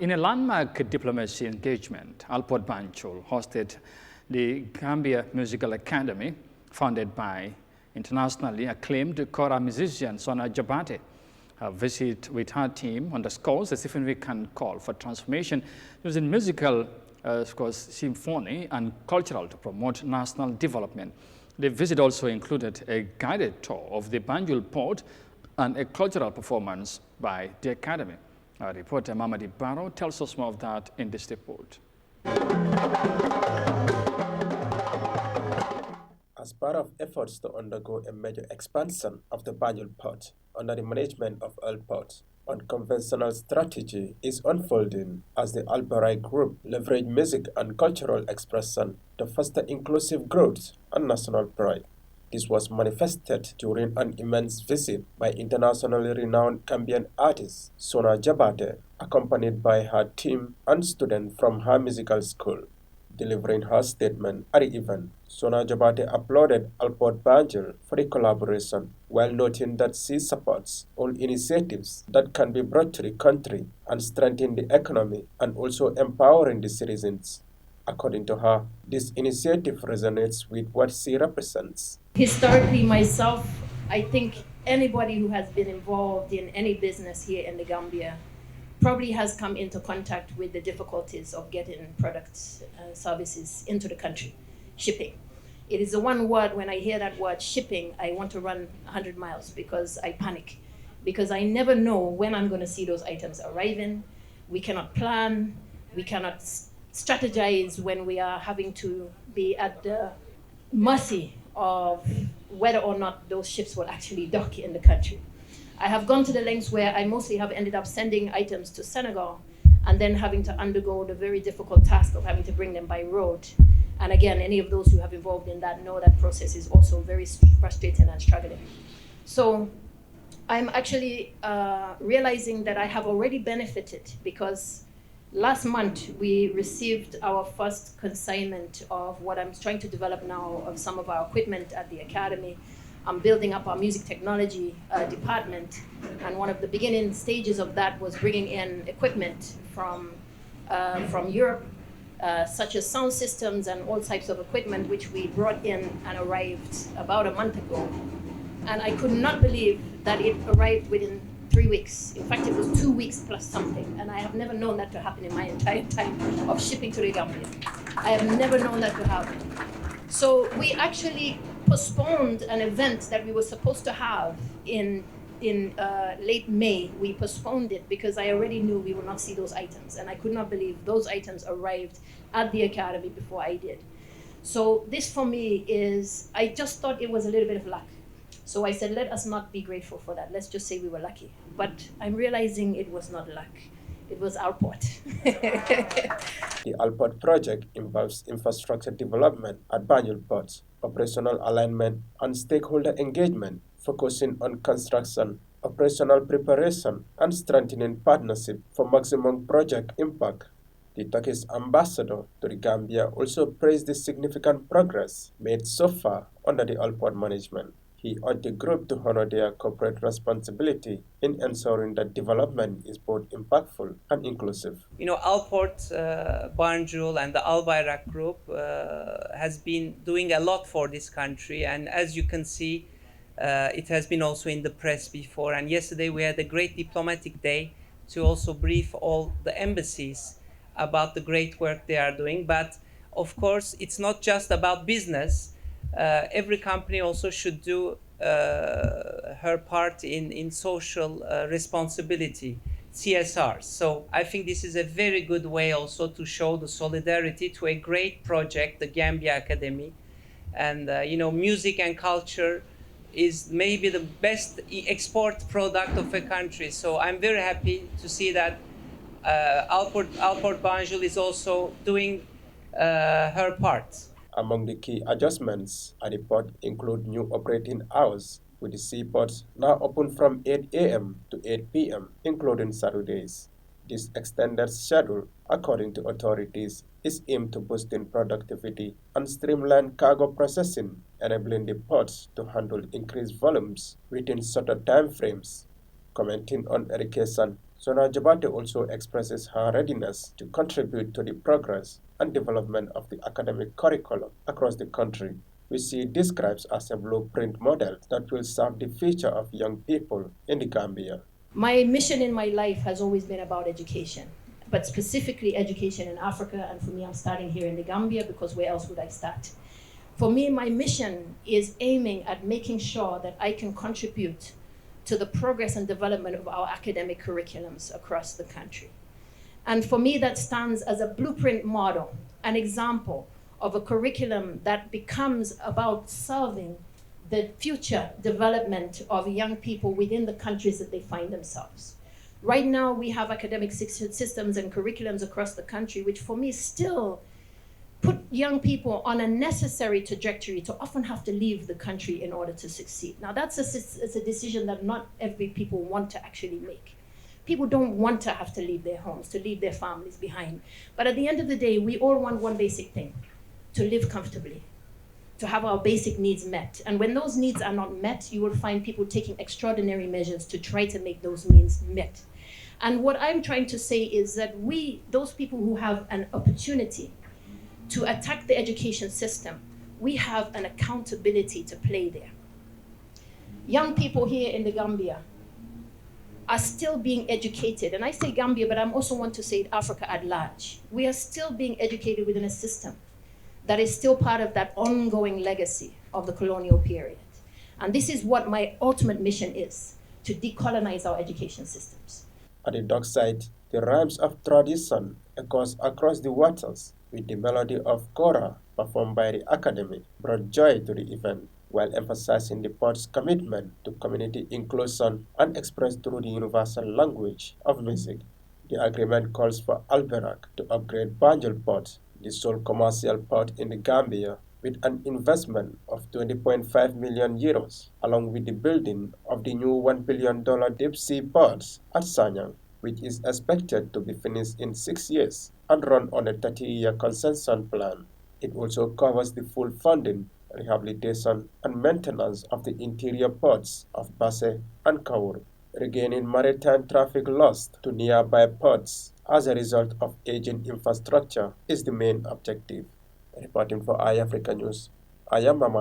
In a landmark diplomacy engagement, Alport Banjul hosted the Gambia Musical Academy, founded by internationally acclaimed kora musician Sona Jobarteh. Her visit with her team underscores a significant call for transformation using musical, of course, symphony and cultural to promote national development. The visit also included a guided tour of the Banjul port and a cultural performance by the Academy. Our reporter Mamadi Barrow tells us more of that in this report. As part of efforts to undergo a major expansion of the Banjul port under the management of Alport, unconventional strategy is unfolding as the Alport group leverage music and cultural expression to foster inclusive growth and national pride. This was manifested during an immense visit by internationally renowned Gambian artist Sona Jobarteh, accompanied by her team and students from her musical school. Delivering her statement at the event, Sona Jobarteh applauded Alport Banjul for the collaboration, while noting that she supports all initiatives that can be brought to the country and strengthen the economy and also empowering the citizens. According to her, this initiative resonates with what she represents. Historically, myself, I think anybody who has been involved in any business here in the Gambia probably has come into contact with the difficulties of getting products and services into the country, shipping. It is the one word, when I hear that word shipping, I want to run 100 miles because I panic, because I never know when I'm going to see those items arriving. We cannot plan, we cannot strategize when we are having to be at the mercy of whether or not those ships will actually dock in the country. I have gone to the lengths where I mostly have ended up sending items to Senegal and then having to undergo the very difficult task of having to bring them by road. And again, any of those who have involved in that know that process is also very frustrating and struggling. So I'm actually realizing that I have already benefited, because last month we received our first consignment of what I'm trying to develop now of some of our equipment at the Academy. I'm building up our music technology department, and one of the beginning stages of that was bringing in equipment from Europe, such as sound systems and all types of equipment, which we brought in and arrived about a month ago. And I could not believe that it arrived within 3 weeks. In fact, it was 2 weeks plus something, and I have never known that to happen in my entire time of shipping to the Gambia. I have never known that to happen. So we actually postponed an event that we were supposed to have in late May. We postponed it because I already knew we would not see those items, and I could not believe those items arrived at the Academy before I did. So this for me is, I just thought it was a little bit of luck. So I said, let us not be grateful for that. Let's just say we were lucky. But I'm realizing it was not luck. It was Alport. The Alport project involves infrastructure development at Banjul ports, operational alignment, and stakeholder engagement, focusing on construction, operational preparation, and strengthening partnership for maximum project impact. The Turkish ambassador to the Gambia also praised the significant progress made so far under the Alport management. He urged the group to honor their corporate responsibility in ensuring that development is both impactful and inclusive. You know, Alport, Banjul, and the Albayrak group has been doing a lot for this country, and as you can see, it has been also in the press before. And yesterday we had a great diplomatic day to also brief all the embassies about the great work they are doing. But of course, it's not just about business. Every company also should do her part in social responsibility, CSR. So I think this is a very good way also to show the solidarity to a great project, the Gambia Academy. And you know, music and culture is maybe the best export product of a country. So I'm very happy to see that Alport Banjul is also doing her part. Among the key adjustments at the port include new operating hours, with the seaports now open from 8 a.m. to 8 p.m., including Saturdays. This extended schedule, according to authorities, is aimed to boosting productivity and streamline cargo processing, enabling the ports to handle increased volumes within shorter time frames. Commenting on education, Sona Jobarteh also expresses her readiness to contribute to the progress and development of the academic curriculum across the country, which she describes as a blueprint model that will serve the future of young people in the Gambia. My mission in my life has always been about education, but specifically education in Africa, and for me, I'm starting here in the Gambia because where else would I start? For me, my mission is aiming at making sure that I can contribute to the progress and development of our academic curriculums across the country. And for me, that stands as a blueprint model, an example of a curriculum that becomes about solving the future development of young people within the countries that they find themselves. Right now, we have academic systems and curriculums across the country, which for me still put young people on a necessary trajectory to often have to leave the country in order to succeed. Now, that's a decision that not every people want to actually make. People don't want to have to leave their homes, to leave their families behind. But at the end of the day, we all want one basic thing: to live comfortably, to have our basic needs met. And when those needs are not met, you will find people taking extraordinary measures to try to make those needs met. And what I'm trying to say is that those people who have an opportunity to attack the education system, we have an accountability to play there. Young people here in the Gambia are still being educated. And I say Gambia, but I also want to say Africa at large. We are still being educated within a system that is still part of that ongoing legacy of the colonial period. And this is what my ultimate mission is: to decolonize our education systems. At the dockside, the rhymes of tradition echoes across the waters, with the melody of kora performed by the academy brought joy to the event, while emphasizing the port's commitment to community inclusion and expressed through the universal language of music. The agreement calls for Alport to upgrade Banjul'S port, the sole commercial port in the Gambia, with an investment of 20.5 million euros, along with the building of the new $1 billion deep-sea port at Sanyang, which is expected to be finished in 6 years and run on a 30-year concession plan. It also covers the full funding, rehabilitation, and maintenance of the interior ports of Basse and Kaur, regaining maritime traffic lost to nearby ports as a result of aging infrastructure is the main objective. Reporting for Eyeafrica News, I am Mama.